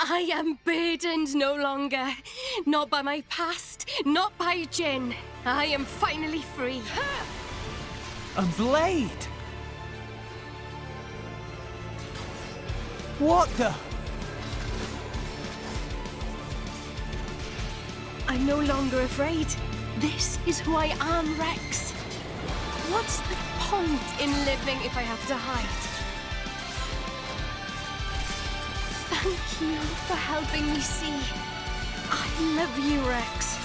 I am burdened no longer. Not by my past, not by Jin. I am finally free. A blade! What the? I'm no longer afraid. This is who I am, Rex. What's the point in living if I have to hide? Thank you for helping me see. I love you, Rex.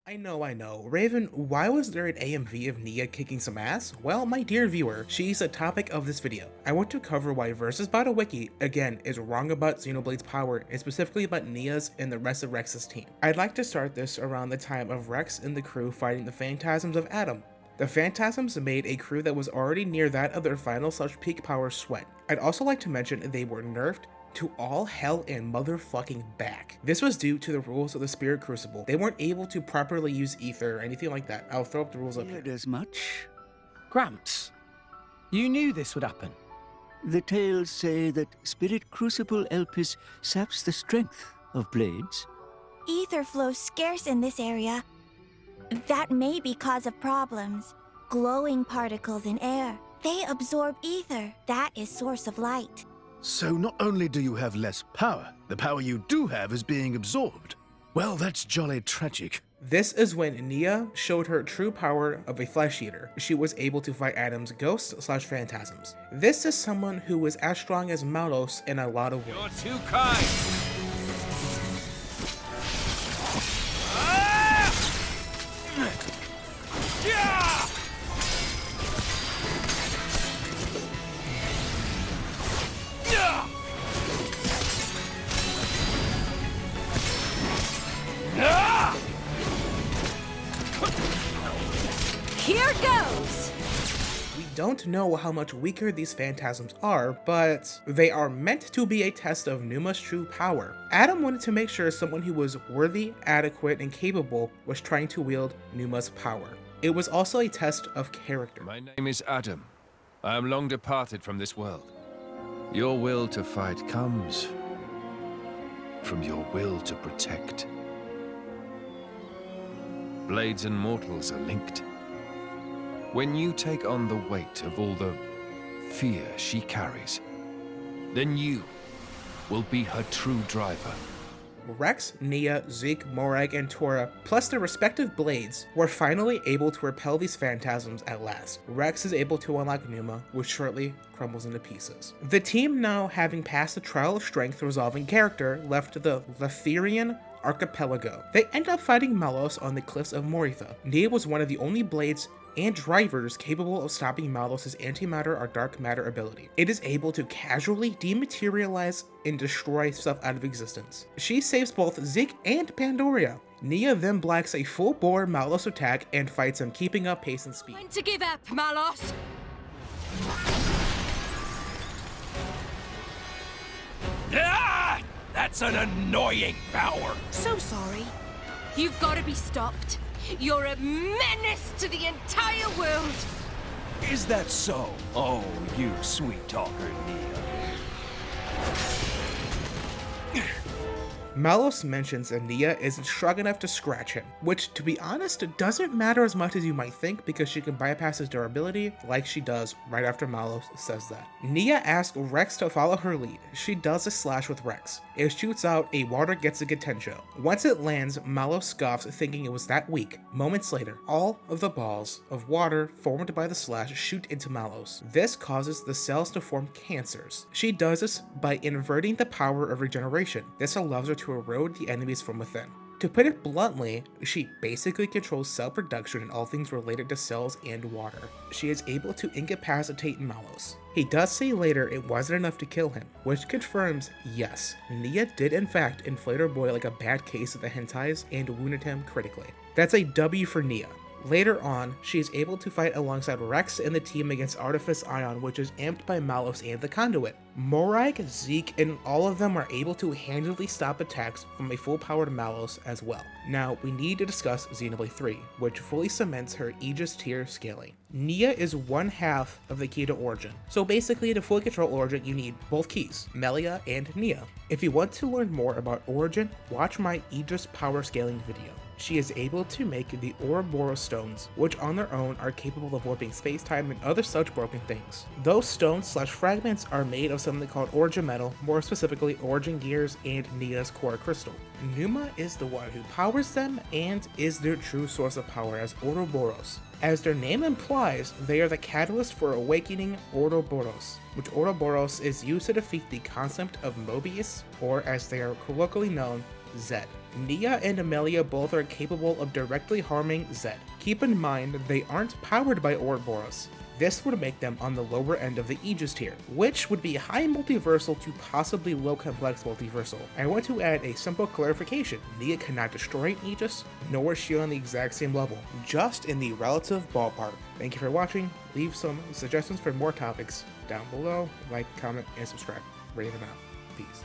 I know. Raven, why was there an AMV of Nia kicking some ass? Well, my dear viewer, she's the topic of this video. I want to cover why Versus by the Wiki, again, is wrong about Xenoblade's power, and specifically about Nia's and the rest of Rex's team. I'd like to start this around the time of Rex and the crew fighting the phantasms of Adam. The phantasms made a crew that was already near that of their final/peak power Sweat. I'd also like to mention they were nerfed to all hell and motherfucking back. This was due to the rules of the Spirit Crucible. They weren't able to properly use ether or anything like that. I'll throw up the rules up here. As much. Gramps, you knew this would happen. The tales say that Spirit Crucible Elpis saps the strength of blades. Ether flows scarce in this area. That may be cause of problems. Glowing particles in air. They absorb ether. That is source of light. So not only do you have less power, the power you do have is being absorbed. Well, that's jolly tragic. This is when Nia showed her true power of a flesh eater. She was able to fight Adam's ghosts/phantasms. This is someone who was as strong as Malos in a lot of ways. You're too kind! Here goes! We don't know how much weaker these phantasms are, but they are meant to be a test of Numa's true power. Adam wanted to make sure someone who was worthy, adequate, and capable was trying to wield Numa's power. It was also a test of character. My name is Adam. I am long departed from this world. Your will to fight comes from your will to protect. Blades and mortals are linked. When you take on the weight of all the fear she carries, then you will be her true driver. Rex, Nia, Zeke, Morag, and Tora, plus their respective blades, were finally able to repel these phantasms at last. Rex is able to unlock Numa, which shortly crumbles into pieces. The team, now having passed the trial of strength resolving character, left the Letherian archipelago. They end up fighting Malos on the cliffs of Moritha. Nia was one of the only blades and drivers capable of stopping Malos' antimatter or dark matter ability. It is able to casually dematerialize and destroy stuff out of existence. She saves both Zeke and Pandoria. Nia then blocks a full-bore Malos attack and fights him, keeping up pace and speed. Time to give up, Malos! Ah! That's an annoying power! So sorry. You've got to be stopped. You're a menace to the entire world! Is that so? Oh, you sweet talker, Nia. Malos mentions that Nia isn't strong enough to scratch him, which, to be honest, doesn't matter as much as you might think because she can bypass his durability like she does right after Malos says that. Nia asks Rex to follow her lead. She does a slash with Rex. It shoots out a water gets a Getensho. Once it lands, Malos scoffs, thinking it was that weak. Moments later, all of the balls of water formed by the slash shoot into Malos. This causes the cells to form cancers. She does this by inverting the power of regeneration. This allows her to erode the enemies from within. To put it bluntly, she basically controls cell production and all things related to cells and water. She is able to incapacitate Malos. He does say later it wasn't enough to kill him, which confirms, yes, Nia did in fact inflate her boy like a bad case of the hentais and wounded him critically. That's a W for Nia. Later on, she is able to fight alongside Rex and the team against Artifice Ion, which is amped by Malos and the Conduit. Morag, Zeke, and all of them are able to handily stop attacks from a full-powered Malos as well. Now, we need to discuss Xenoblade 3, which fully cements her Aegis tier scaling. Nia is one half of the key to Origin, so basically to fully control Origin you need both keys, Melia and Nia. If you want to learn more about Origin, watch my Aegis power scaling video. She is able to make the Ouroboros stones, which on their own are capable of warping space-time and other such broken things. Those stones/fragments are made of something called Origin Metal, more specifically Origin Gears and Nia's Core Crystal. Numa is the one who powers them and is their true source of power as Ouroboros. As their name implies, they are the catalyst for awakening Ouroboros, which Ouroboros is used to defeat the concept of Mobius, or as they are colloquially known, Zed. Nia and Amelia both are capable of directly harming Zed. Keep in mind, they aren't powered by Ouroboros. This would make them on the lower end of the Aegis tier, which would be high multiversal to possibly low complex multiversal. I want to add a simple clarification. Nia cannot destroy an Aegis, nor is she on the exact same level, just in the relative ballpark. Thank you for watching. Leave some suggestions for more topics down below. Like, comment, and subscribe. Ready them out. Peace.